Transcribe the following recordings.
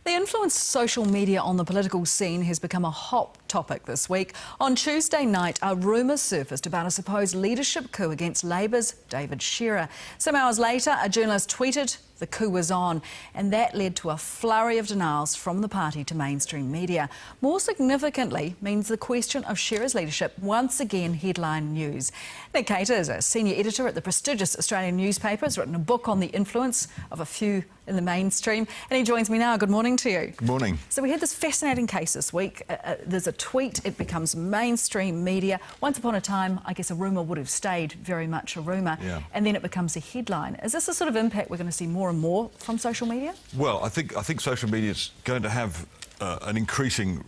The influence of social media on the political scene has become a hot topic this week. On Tuesday night, a rumour surfaced about a supposed leadership coup against Labour's David Shearer. Some hours later, a journalist tweeted the coup was on, and that led to a flurry of denials from the party to mainstream media. More significantly means the question of Shearer's leadership once again headline news. Nick Cater is a senior editor at the prestigious Australian newspaper, has written a book on the influence of a few in the mainstream, and he joins me now. Good morning to you. Good morning. So we had this fascinating case this week. There's a tweet, it becomes mainstream media. Once upon a time, I guess a rumour would have stayed very much a rumour, and then it becomes a headline. Is this the sort of impact we're going to see more and more from social media? Well, I think social media is going to have an increasing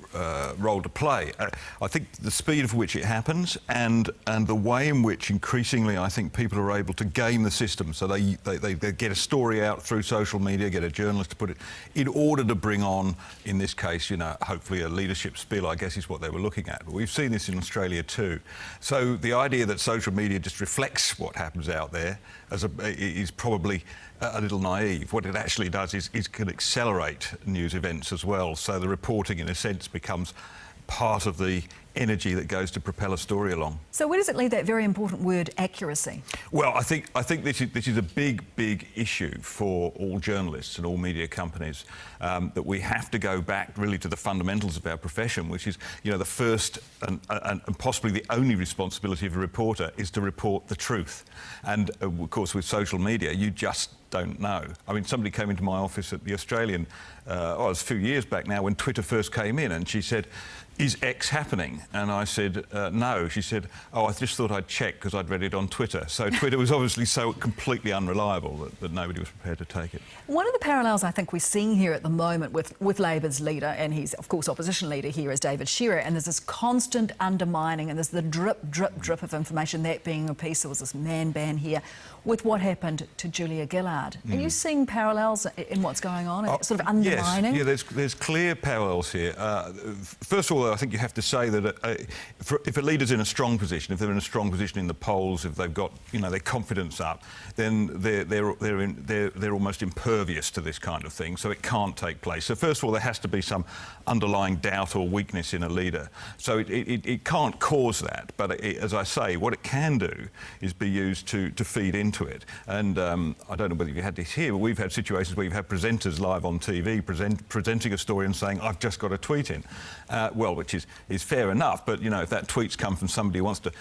role to play. I think the speed of which it happens and the way in which increasingly I think people are able to game the system. So they get a story out through social media, get a journalist to put it in order to bring on, in this case, hopefully a leadership spill, I guess is what they were looking at. But we've seen this in Australia too. So the idea that social media just reflects what happens out there is probably a little naive. What it actually does is can accelerate news events as well. So the reporting, in a sense, becomes part of the energy that goes to propel a story along. So where does it leave that very important word, accuracy? Well, I think this is a big issue for all journalists and all media companies, that we have to go back really to the fundamentals of our profession, which is, the first and possibly the only responsibility of a reporter is to report the truth. And of course, with social media, you just don't know. I mean, somebody came into my office at the Australian, it was a few years back now, when Twitter first came in, and she said, "Is X happening?" And I said, "No." She said, "Oh, I just thought I'd check because I'd read it on Twitter." So Twitter was obviously so completely unreliable that nobody was prepared to take it. One of the parallels I think we're seeing here at the moment with Labour's leader, and he's of course opposition leader here, is David Shearer, and there's this constant undermining and there's the drip of information, that being a piece. There was this man ban here with what happened to Julia Gillard. Are you seeing parallels in what's going on, sort of undermining? Yes, there's clear parallels here. First of all, I think you have to say that if a leader's in a strong position, if they're in a strong position in the polls, if they've got their confidence up, then they're almost impervious to this kind of thing. So it can't take place. So first of all, there has to be some underlying doubt or weakness in a leader. So it can't cause that. But as I say, what it can do is be used to feed into it. And I don't know whether you had this here, but we've had situations where you've had presenters live on TV presenting a story and saying, "I've just got a tweet in," which is fair enough, but if that tweet's come from somebody who wants to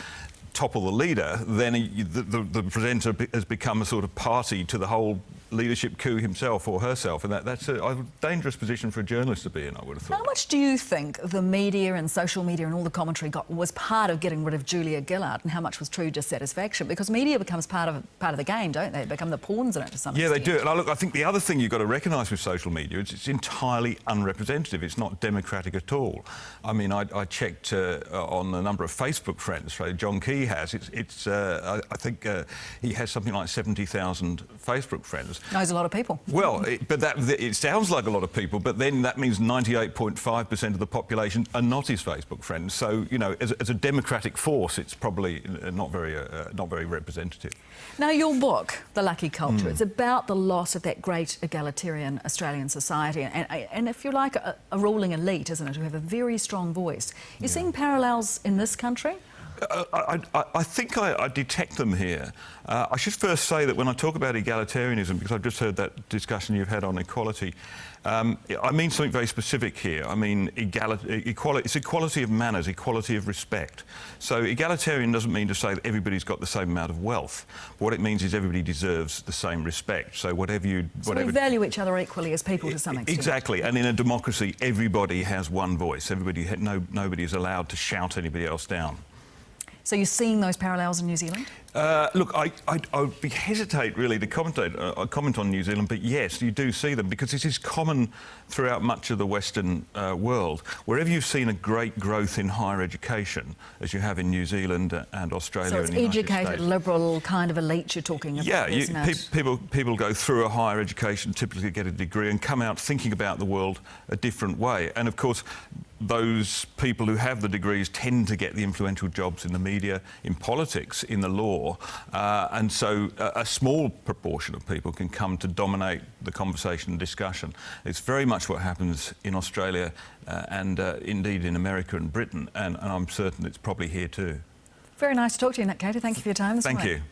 topple the leader, then the presenter has become a sort of party to the whole leadership coup himself or herself, and that's a dangerous position for a journalist to be in, I would have thought. How much do you think the media and social media and all the commentary was part of getting rid of Julia Gillard, and how much was true dissatisfaction? Because media becomes part of the game, don't they? They become the pawns in it to some extent. Yeah, they do. And I think the other thing you've got to recognise with social media is it's entirely unrepresentative. It's not democratic at all. I mean, I checked on the number of Facebook friends John Key has. I think he has something like 70,000 Facebook friends. Knows a lot of people. Well, it sounds like a lot of people, but then that means 98.5% of the population are not his Facebook friends. So, as a democratic force, it's probably not very representative. Now, your book, The Lucky Culture, it's about the loss of that great egalitarian Australian society, and if you like, a ruling elite, isn't it, who have a very strong voice. You're seeing parallels in this country? I think I detect them here. I should first say that when I talk about egalitarianism, because I've just heard that discussion you've had on equality, I mean something very specific here. I mean equality. It's equality of manners, equality of respect. So egalitarian doesn't mean to say that everybody's got the same amount of wealth. What it means is everybody deserves the same respect. So we value each other equally as people to some extent. Exactly. And in a democracy, everybody has one voice. Nobody is allowed to shout anybody else down. So you're seeing those parallels in New Zealand? Look, I would hesitate really to comment on New Zealand, but yes, you do see them, because this is common throughout much of the Western world. Wherever you've seen a great growth in higher education, as you have in New Zealand and Australia. So it's and the United educated, States. Liberal kind of elite you're talking about, isn't it? People go through a higher education, typically get a degree, and come out thinking about the world a different way. And of course, those people who have the degrees tend to get the influential jobs in the media, in politics, in the law, and so a small proportion of people can come to dominate the conversation and discussion. It's very much what happens in Australia and indeed in America and Britain, and I'm certain it's probably here too. Very nice to talk to you, Nick Cater. Thank you for your time this morning. Thank you.